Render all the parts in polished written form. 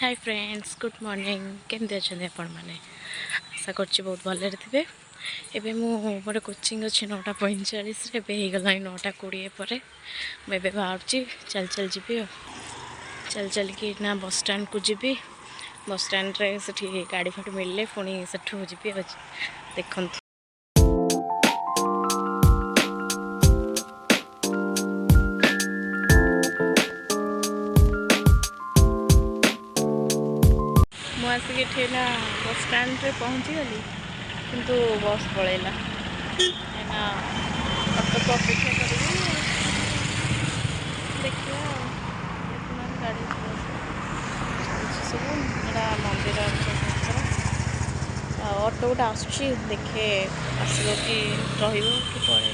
Hi friends good morning केमती अच्छा आपण मैंने आशा कर बहुत भलरे थे एबे मोर कोचिंग अच्छे 9:45 होगला 9:20 पर मुझे बाहर चल चल जी चल चल कि ना बस स्टैंड को जी बस स्टैंड रे से गाड़ी फाड़ी मिलले पुणी से जी देखु मुझे ना बस स्टैंड रे पहुँची गली किंतु बस पलैला ना ऑटो को अपेक्षा करी देखिए गाड़ी सब मंदिर ऑटो गोटे आसूँ देखे आसो कि कि पड़े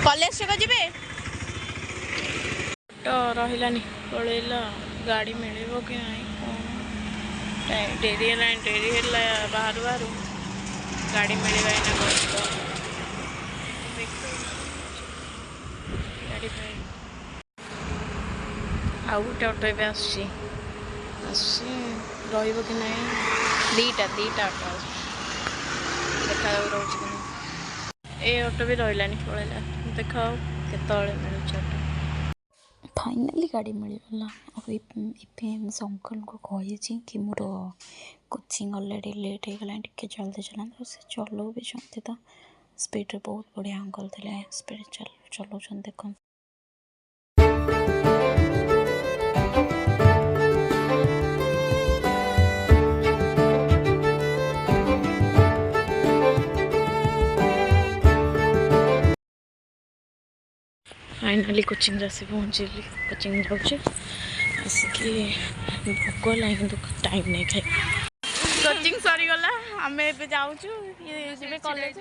कॉलेज को जी तो रही पलैला गाड़ी मिल कि ना डेरी है बाहर बाहर गाड़ी मिलवा कष्ट गाड़ी आउ गोटे ऑटो ए रो कि ना दीटा ऑटो देखा रोच ए ऑटो भी रही पलैला देखा केत मिलूँ ऑटो फाइनाली गाड़ी मिलगला अंकल को कही कि मोर कोचिंग ऑलरेडी लेट होगला टे जल्दी चलाते से चलो भी चलते तो स्पीड बहुत बढ़िया अंकल थे स्पीड चलाऊँ देख फाइनाली कोचिंग आसी पहुँचली कोचिंग जाऊँगी आसिकी भोक है कि टाइम नहीं खाई कोचिंग सरीगला आम ए जाऊँ कॉलेज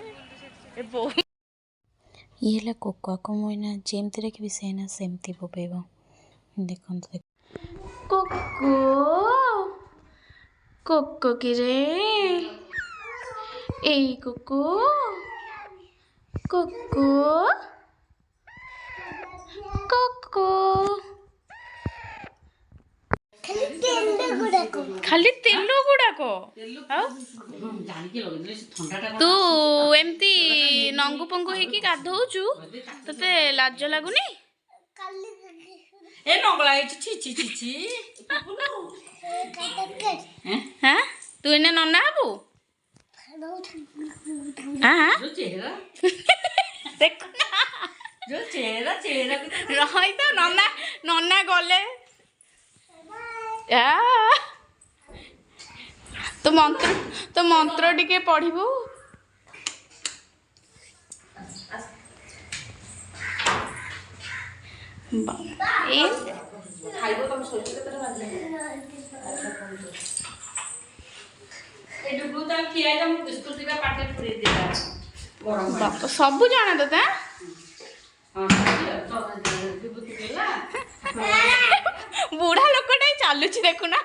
ये कोका को मुझे जमती रखी से सेमती बोबेब देखो कोको कोको कि रे ए कोको कोको कोको खाली तेल गुड़ाक तू एमती नंगु पंगु होगी गाधौचु ते लाज लगुनि ए नंगला छि छि छि छि हाँ तू इने नन्ना हबु हाँ जो चेहरा देख जो चेहरा रही तो नन्ना नन्ना गले तो मंत्र टिके पढ़िबु खाइबो तम सोच केतरा बाजले ए डुगु त खिया जम बिस्कुट दिबा पाटे पुरी दिबा गरम बाप सब जाना दता हां तो डुगु दिला बूढ़ा लोकटाई चालुची देखुना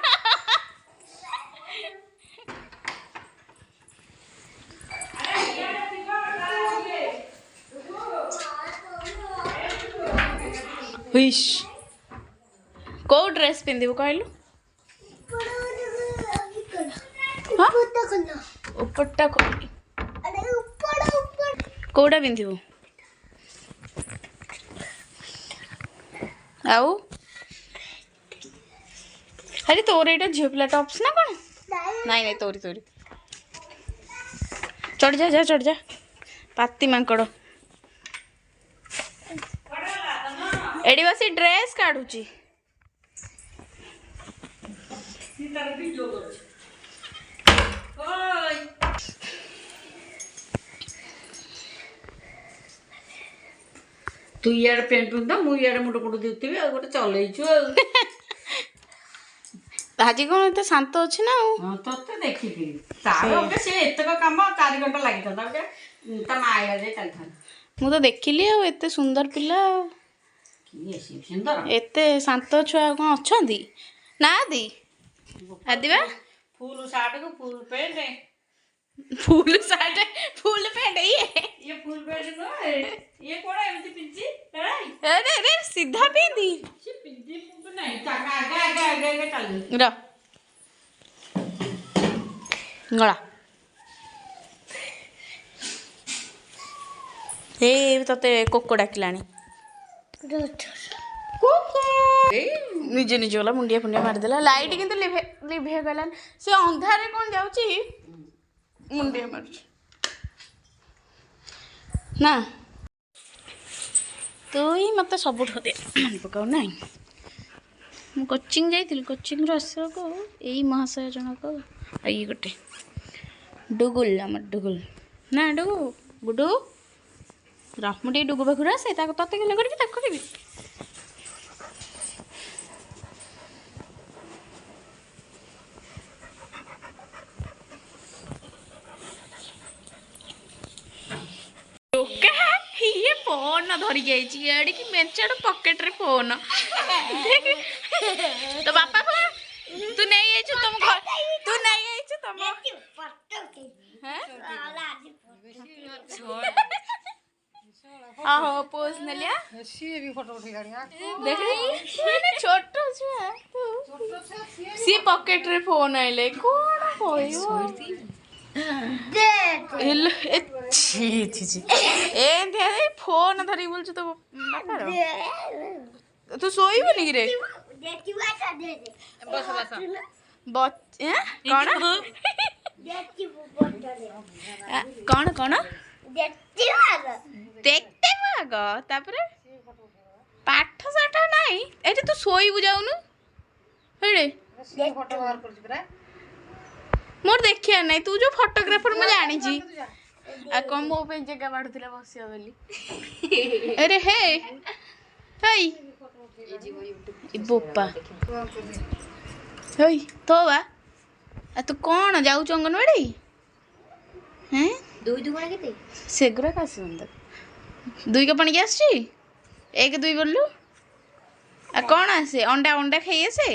हुइश को ड्रेस पिंदिबु कहलु उपरटा कोड़ा पिंदिबु आउ अरे तोर एटा झियो पिला टॉप्स ना कौन नहीं नहीं तोरी तोरी चढ़ जा पाती मांकड़ एडी बसी ड्रेस काढुची तू यार पेंट पिंदा मु यार मुंड मुंड देउतिबे आ गोटे चलैछु आज कौन एत शांत अच्छे ना हां तते देखिबी तार ओके से एतक काम 4 घंटा लागि था ओके ता माया जे चल था मु तो देखिली आ एते सुंदर पिला की एसी सुंदर एते शांत छुआ कौन अच्छंदी ना दी आदिबा फुल शर्ट को full pant full shirt full pant ये फुल पैंट नो ये कोड़ा सीधा पिंदी र गला हे तते कोको डाकिलानी निजे निजे गला मुंडिया फुंडिया मारिदेला लाइट किंतु लिभे गला से अंधारे कौन जाउची मुंडिया मार ना तू ही मत सब दे मन पकाऊ ना मु कोचिंग जाइଥିଲି कोचिंग रो आसको एई महाशय जनक आई गोटे डुगुल हमर डुगुल ना डुगु गुडू रामटी डुगु पाखुरा से ताको तते गेले करबी ताको करबी ये फोन धरी जाइए कि मेचड़ पॉकेट रे फोन तो बापा तू नहीं आई तुम घर तू नहीं आई तुम आहो पोज न लिया सी भी फोटो उठेगा देख रही छोट छुआ तू सी पॉकेट रे फोन आइले कोन होयो हेलो छी छी छी ए दे फोन धरी बोल तो बापा तू सोईबनी कि रे बस बस बच कौन कौन देखते आग तापरे पाठ साठ नाई एठी तू सोईबु जाउनु हेडे फोटो बाहर कर परा मोर देखिया नहीं तू जो फोटोग्राफर मैं जानी जी आ कम मो पे जगह बाडुतिला बसिया बोली अरे हे हेई ई बोपा हेई तो बा आ तू कौन जाऊ अंगनवाड़ी हैं दुई दुगुणा केते सेगुरा कासी बंद दुई का पानी आसी एक दुई बोलू आ कौन आसे अंडा अंडा खाई आसे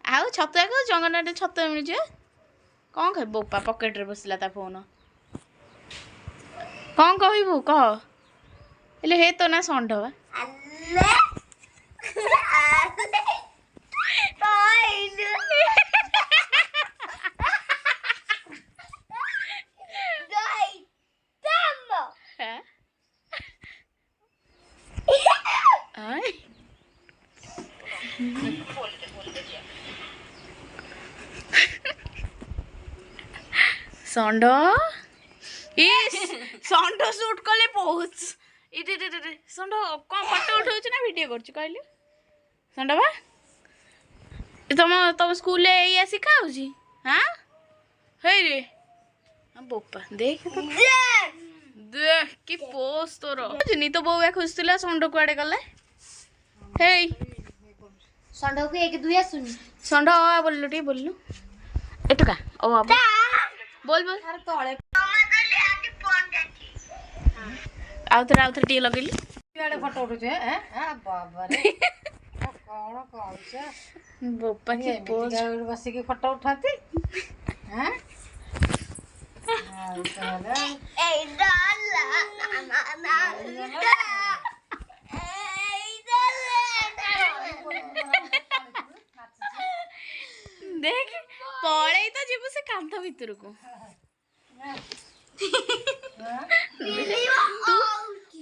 आउ छतुआ को जंगनाटे छतुआ मिल जाए कौन खाए बोपा पॉकेट रे बसला ता फोन कौन कहबू कह हेले हे तो ना संडवा षंड षंड शूट कले पहुँच इटे षंड कौन फोटो उठाऊ ना वीडियो कर कहलु षंड बा तुम तुम स्कूल या शिखाऊ हाँ हे रे बोपा देख तो देख कि पोस्ट तोर नी तो बउआ खोजला षंड कुआडे गला हे षंड को एक दुई आसुनी षंड आ बोललु टी बोललु एटुका ओ अब बोल बोल तले आउथरे टी लगेली इआडे फोटो उठुछे हैं हां बाबा रे कोन कहउछे बोपा की पोज बस के फोटो उठाती हैं हां चला ए डाला ना देख पड़े तो जीव से कांथ भीतर को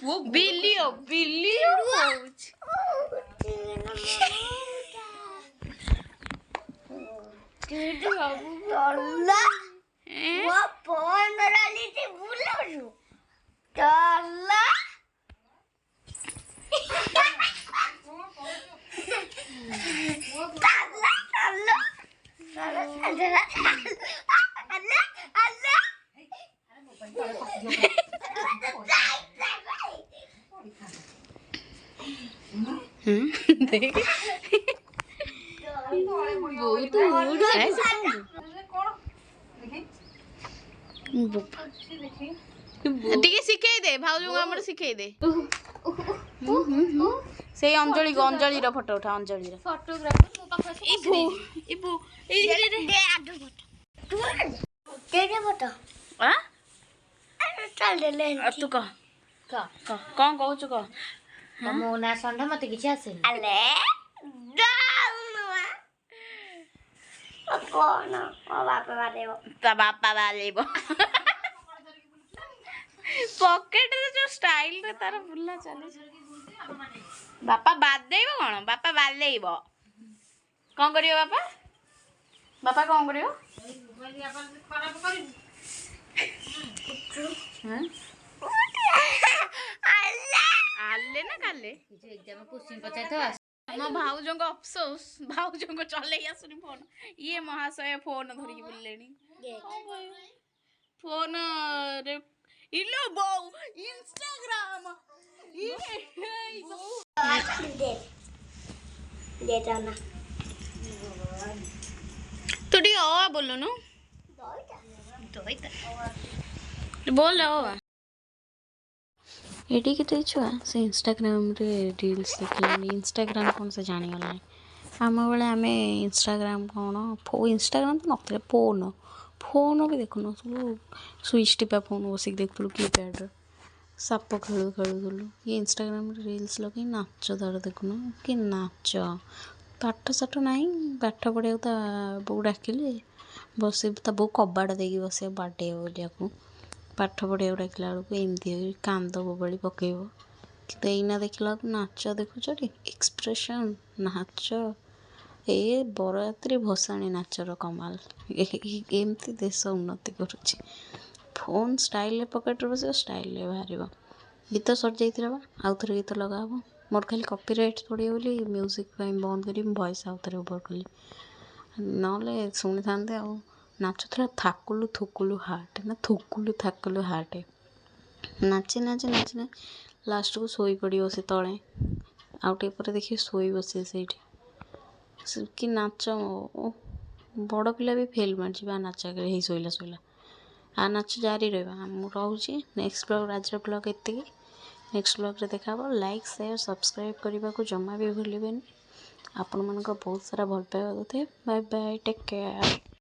वो बिल्लियो बिल्लियो वो फोन राली से बोलो डाला देख बहुत टिके शिखई दे भाउज हमर शिखई दे से अंजलि अंजलि रो फोटो उठा अंजलि रो फोटोग्राफर मो पाखा इबू इबू ए दे आडो फोटो दे फोटो आ अरे चल ले तू कह कौन कहू कह ମୋ ନାଁ ଷଣ୍ଢ ମତେ କିଛି ଆସେନି। ଆଲେ କଣ ମୋ ବାପା ବାଡେଇବ। ତା ବାପା ବାଲେଇବ। ପକେଟରେ ଯୋଉ ଷ୍ଟାଇଲରେ ତାର ବୁଲା ଚାଲିଛି। ବାପା ବାଦେଇବ କଣ? ବାପା ବାଲେଇବ। କଣ କରିବ ବାପା? ବାପା କଣ କରିବ? ଆଲେ ନା କାଲେ? ମୋ ଭାଉଜଙ୍କ ଅଫସୋସ, ଭାଉଜଙ୍କ ଚଲେଇ ଆସୁନି ଫୋନ। ଇଏ ମହାଶୟ ଫୋନ ଧରିକି ବୁଲିଲେଣି। ଫୋନରେ ଇଲୋ ବୋଉ ଇନଷ୍ଟାଗ୍ରାମ ତୁ ଟିକେ ଅ ବୋଲୁନୁ। ବୋଲ ଅ। ଏଠିକି ତ ଛୁଆ ସେ ଇନଷ୍ଟାଗ୍ରାମରେ ରିଲ୍ସ ଦେଖିଲାଣି। ଇନଷ୍ଟାଗ୍ରାମ କ'ଣ ସେ ଜାଣିଗଲାଣି। ଆମ ବେଳେ ଆମେ ଇନଷ୍ଟାଗ୍ରାମ କ'ଣ ଇନଷ୍ଟାଗ୍ରାମ ତ ନଥିଲା। ଫୋନ ବି ଦେଖୁନଥିଲୁ। ସୁଇଚ୍ ଟିପା ଫୋନ ବସିକି ଦେଖୁଥିଲୁ କିପ୍ୟାଡ଼୍ରେ। ସାପ ଖେଳୁଥିଲୁ। ଇଏ ଇନଷ୍ଟାଗ୍ରାମରେ ରିଲ୍ସ ଲଗେଇ ନାଚ ତାର ଦେଖୁନୁ। କି ନାଚ। ପାଠ ସାଠ ନାହିଁ। ପାଠ ପଢ଼ିବାକୁ ତା ବୋଉ ଡାକିଲେ ବସି ତା ବୋଉ କବାଟ ଦେଇକି ବସିବ ବାଡ଼େଇବ ବୋଲିଆକୁ। ପାଠ ପଢ଼ିବାକୁ ଡାକିଲା ବେଳକୁ ଏମିତି କାନ୍ଦ ବୋବାଳି ପକେଇବ। କିନ୍ତୁ ଏଇନା ଦେଖିଲା ବେଳକୁ ନାଚ ଦେଖୁଛଟି। ଏକ୍ସପ୍ରେସନ୍ ନାଚ ଏ ବରଯାତ୍ରୀ ଭସାଣି ନାଚର କମାଲ। ଏମିତି ଦେଶ ଉନ୍ନତି କରୁଛି। ଫୋନ୍ ଷ୍ଟାଇଲରେ ପକେଟରେ ବସିବ, ଷ୍ଟାଇଲରେ ବାହାରିବ। ଗୀତ ସରିଯାଇଥିଲା ବା ଆଉ ଥରେ ଗୀତ ଲଗାହବ। ମୋର ଖାଲି କପିରାଇଟ୍ ପଡ଼ିବ ବୋଲି ମ୍ୟୁଜିକ୍ ପାଇଁ ବନ୍ଦ କରି ମୁଁ ଭଏସ୍ ଆଉ ଥରେ ଓଭର୍ କଲି। ନହେଲେ ଶୁଣିଥାନ୍ତେ ଆଉ। ନାଚୁଥିଲା ଥାକୁଲୁ ଥୁକୁଲୁ ହାର୍ଟ ନା ଥୁକୁଲୁ ଥାକୁଲୁ ହାର୍ଟ। ନାଚି ଲାଷ୍ଟକୁ ଶୋଇ ପଡ଼ିବ ସେ ତଳେ। ଆଉ ଟିକେ ପରେ ଦେଖିବି ଶୋଇ ବସିବେ ସେଇଠି। କି ନାଚ। ବଡ଼ ପିଲା ବି ଫେଲ୍ ମାରିଯିବେ ଆ ନାଚ ଆଗରେ। ହେଇ ଶୋଇଲା। ଆ ନାଚ ଜାରି ରହିବ। ମୁଁ ରହୁଛି। ନେକ୍ସଟ ବ୍ଲଗ୍ ଆଜିର ବ୍ଲଗ୍ ଏତିକି। ନେକ୍ସଟ ବ୍ଲଗ୍ରେ ଦେଖା ହେବ। ଲାଇକ୍ ସେୟାର ସବସ୍କ୍ରାଇବ୍ କରିବାକୁ ଜମା ବି ଭୁଲିବେନି। ଆପଣମାନଙ୍କ ବହୁତ ସାରା ଭଲ ପାଇବା ଦଉଥିବେ। Bye bye take care.